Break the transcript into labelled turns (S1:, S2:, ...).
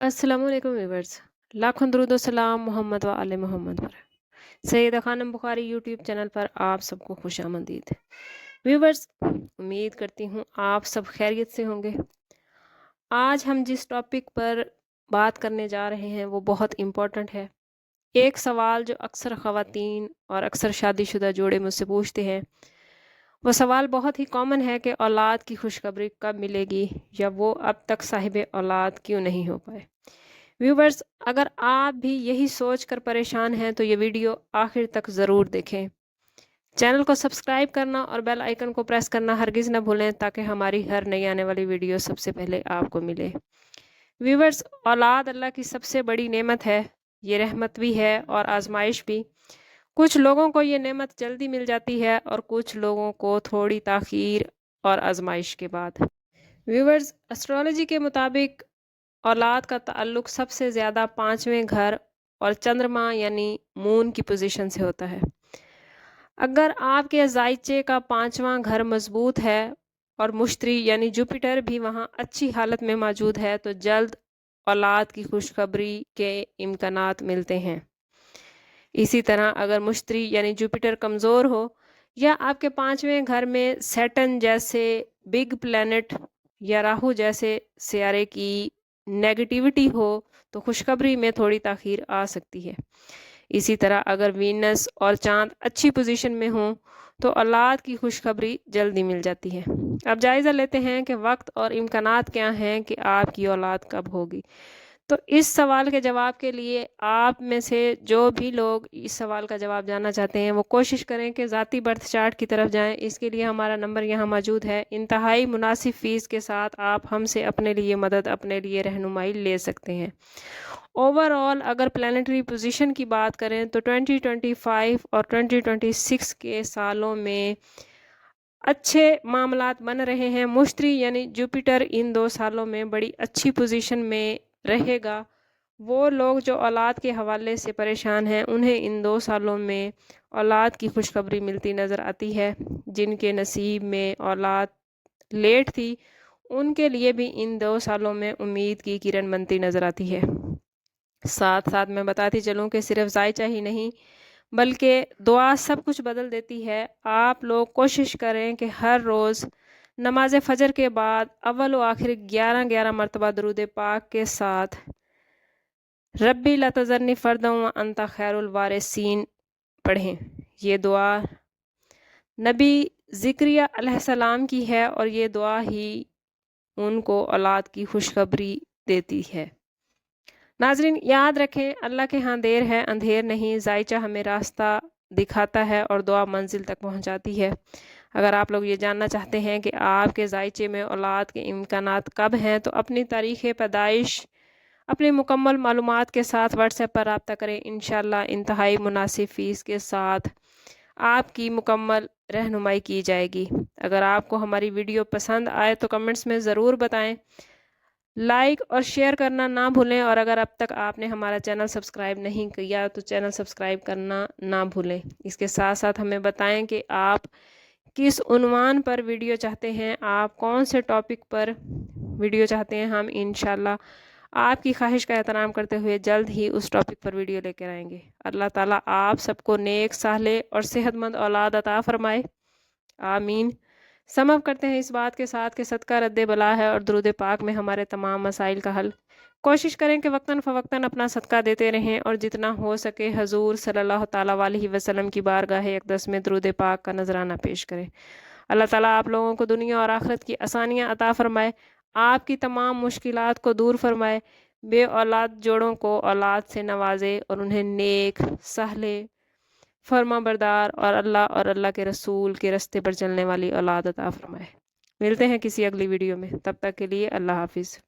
S1: अस्सलाम वालेकुम व्यूवर्स। लाखों दरूद व सलाम मोहम्मद व आले मोहम्मद पर। सैयदा खानम बुखारी यूट्यूब चैनल पर आप सबको खुश आमदीद। व्यूवर्स, उम्मीद करती हूँ आप सब खैरियत से होंगे। आज हम जिस टॉपिक पर बात करने जा रहे हैं वो बहुत इम्पोर्टेंट है। एक सवाल जो अक्सर ख़वातीन और अक्सर शादीशुदा जोड़े मुझसे पूछते हैं, वो सवाल बहुत ही कॉमन है कि औलाद की खुशखबरी कब मिलेगी या वो अब तक साहिब औलाद क्यों नहीं हो पाए। व्यूवर्स, अगर आप भी यही सोच कर परेशान हैं तो ये वीडियो आखिर तक ज़रूर देखें। चैनल को सब्सक्राइब करना और बेल आइकन को प्रेस करना हरगिज़ न भूलें ताकि हमारी हर नई आने वाली वीडियो सबसे पहले आपको मिले। व्यूवर्स, औलाद अल्लाह की सबसे बड़ी नेमत है। ये रहमत भी है और आजमाइश भी। कुछ लोगों को ये नेमत जल्दी मिल जाती है और कुछ लोगों को थोड़ी ताख़ीर और आजमाइश के बाद। व्यूवर्स, एस्ट्रोलॉजी के मुताबिक औलाद का ताल्लुक सबसे ज़्यादा 5वें घर और चंद्रमा यानी मून की पोजीशन से होता है। अगर आपके जायचे का 5वां घर मजबूत है और मुश्तरी यानी जुपिटर भी वहाँ अच्छी हालत में मौजूद है तो जल्द औलाद की खुशखबरी के इम्कानात मिलते हैं। इसी तरह अगर मुश्तरी यानी जुपिटर कमज़ोर हो या आपके 5वें घर में सैटर्न जैसे बिग प्लैनेट या राहु जैसे सियारे की नेगेटिविटी हो तो खुशखबरी में थोड़ी ताख़ीर आ सकती है। इसी तरह अगर वीनस और चांद अच्छी पोजीशन में हो तो औलाद की खुशखबरी जल्दी मिल जाती है। अब जायज़ा लेते हैं कि वक्त और इम्कानात क्या हैं कि आपकी औलाद कब होगी। तो इस सवाल के जवाब के लिए आप में से जो भी लोग इस सवाल का जवाब जानना चाहते हैं वो कोशिश करें कि ज़ाती बर्थ चार्ट की तरफ जाएं। इसके लिए हमारा नंबर यहाँ मौजूद है। इंतहाई मुनासिब फ़ीस के साथ आप हमसे अपने लिए मदद, अपने लिए रहनुमाई ले सकते हैं। ओवरऑल अगर प्लानिटरी पोजीशन की बात करें तो 2025 और 2026 के सालों में अच्छे मामलात बन रहे हैं। मुश्तरी यानी जुपिटर इन 2 सालों में बड़ी अच्छी पोजीशन में रहेगा। वो लोग जो औलाद के हवाले से परेशान हैं उन्हें इन 2 सालों में औलाद की खुशखबरी मिलती नज़र आती है। जिनके नसीब में औलाद लेट थी उनके लिए भी इन 2 सालों में उम्मीद की किरण बनती नज़र आती है। साथ साथ मैं बताती चलूँ कि सिर्फ जायचा ही नहीं बल्कि दुआ सब कुछ बदल देती है। आप लोग कोशिश करें कि हर रोज़ नमाज फ़जर के बाद अव्वल व आखिर 11 मरतबा दरूद पाक के साथ रब्बी ला तज़रनी फ़र्दन व अंता खैरुल वारिसीन पढ़ें। ये दुआ नबी ज़िक्रिया अलैहिस्सलाम की है और ये दुआ ही उनको औलाद की खुशखबरी देती है। नाज़रीन, याद रखें, अल्लाह के यहाँ देर है अंधेर नहीं। जायचा हमें रास्ता दिखाता है और दुआ मंजिल तक पहुँचाती है। अगर आप लोग ये जानना चाहते हैं कि आपके जायचे में औलाद के इम्कानात कब हैं तो अपनी तारीख़ पैदाइश अपनी मुकम्मल मालूमात के साथ व्हाट्सएप पर रब्ता करें। इंशाअल्लाह इंतहाई मुनासिब फ़ीस के साथ आपकी मुकम्मल रहनुमाई की जाएगी। अगर आपको हमारी वीडियो पसंद आए तो कमेंट्स में ज़रूर बताएं। लाइक और शेयर करना ना भूलें और अगर अब तक आपने हमारा चैनल सब्सक्राइब नहीं किया तो चैनल सब्सक्राइब करना ना भूलें। इसके साथ साथ हमें बताएं कि आप किस उन्वान पर वीडियो चाहते हैं, आप कौन से टॉपिक पर वीडियो चाहते हैं। हम इंशाल्लाह आपकी ख्वाहिश का एहतराम करते हुए जल्द ही उस टॉपिक पर वीडियो लेकर आएंगे। अल्लाह ताला आप सबको नेक, साले और सेहतमंद औलाद अता फरमाए, आमीन। समझ करते हैं इस बात के साथ कि सदका रद्द बला है और दुरूद पाक में हमारे तमाम मसाइल का हल। कोशिश करें कि वक्तन फ़वक्तन अपना सदका देते रहें और जितना हो सके हजूर सल्लल्लाहु ताला अलैहि वसल्लम की बारगाह अक़दस में दुरूद पाक का नजराना पेश करें। अल्लाह ताला आप लोगों को दुनिया और आखिरत की आसानियाँ अता फरमाए, आपकी तमाम मुश्किलात को दूर फरमाए, बे औलाद जोड़ों को औलाद से नवाजे और उन्हें नेक, सहले, फर्मा बरदार और अल्लाह के रसूल के रास्ते पर चलने वाली औलाद अता फरमाए। मिलते हैं किसी अगली वीडियो में, तब तक के लिए अल्लाह हाफिज़।